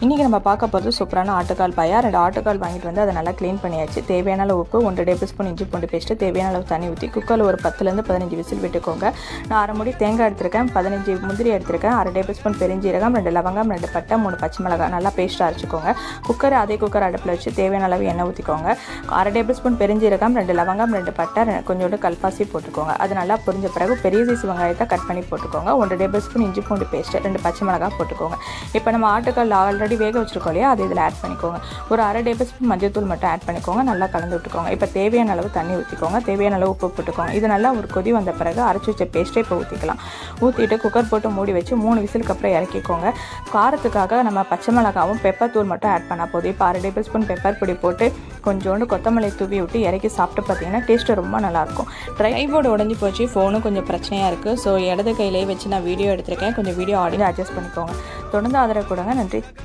இன்றைக்கி நம்ம பார்க்க போகிறது சூப்பரான ஆட்டுக்கால் பாயா. 2 ஆட்டுக்கால் வாங்கிட்டு வந்து அதை நல்லா க்ளீன் பண்ணியாச்சு. தேவையான அளவு உப்பு, 1 டேபிள் ஸ்பூன் இஞ்சி பூண்டு பேஸ்ட்டு, தேவையான அளவு தண்ணி ஊற்றி குக்கரில் ஒரு 10லேருந்து 15 விசில் விட்டுக்கோங்க. நான் 1/2 மூடி தேங்காய் எடுத்திருக்கேன், 15 முந்திரி எடுத்திருக்கேன், 1/2 டேபிள் ஸ்பூன் பெருஞ்சீரகம், 2 லவங்கம், 2 பட்டை, 3 பச்சை மிளகாய் நல்லா பேஸ்ட்டாக அரைச்சிக்கோங்க. அதே குக்கர் அடுப்பில் வச்சு தேவையான அளவு எண்ணெய் ஊற்றிக்கோங்க. 1/2 டேபிள் ஸ்பூன் பெருஞ்சீரகம், 2 லவங்கம், 2 பட்டை, கொஞ்சோண்டு கல்பாசி போட்டுக்கோங்க. அது நல்லா பொரிஞ்ச பிறகு பெரிய சைஸ் வெங்காயத்தை கட் பண்ணி போட்டுக்கோங்க. 1 டேபிள் ஸ்பூன் இஞ்சி பூண்டு பேஸ்ட்டு, 2 பச்சை மிளகாய் போட்டுக்கோங்க. இப்போ நம்ம ஆட்டுக்கால் ஆல்ரெடி வேக வச்சுருக்கோம் இல்லையா, அது இதில் ஆட் பண்ணிக்கோங்க. ஒரு 1/2 டேபிள் ஸ்பூன் மஞ்சள் மட்டும் ஆட் பண்ணிக்கோங்க. நல்லா கலந்து விட்டுக்கோங்க. இப்போ தேவையான அளவு தண்ணி ஊற்றிக்கோங்க. தேவையான அளவு உப்பு போட்டுக்கோங்க. இது நல்லா ஒரு கொதி வந்த பிறகு அரைச்சி வச்ச பேஸ்ட்டை இப்போ ஊற்றிக்கலாம். ஊற்றிட்டு குக்கர் போட்டு மூடி வச்சு 3 விசிலுக்கு அப்புறம் இறக்கிக்கோங்க. காரத்துக்காக நம்ம பச்சை மிளகாவும் பெப்பர் தூள் மட்டும் ஆட் பண்ணால் போதும். இப்போ 1/2 டேபிள் ஸ்பூன் பெப்பர் பொடி போட்டு கொஞ்சோண்டு கொத்தமல்லி தூவி விட்டு இறக்கி சாப்பிட்டு பார்த்தீங்கன்னா டேஸ்ட்டு ரொம்ப நல்லாயிருக்கும். ட்ரைபோர்டு உடஞ்சி போச்சு, ஃபோனும் கொஞ்சம் பிரச்சனையாக இருக்குது. ஸோ இடது கையிலேயே வச்சு நான் வீடியோ எடுத்திருக்கேன். கொஞ்சம் வீடியோ ஆடியோ அட்ஜஸ்ட் பண்ணிக்கோங்க. தொடர்ந்து ஆதரவு கொடுங்க. நன்றி.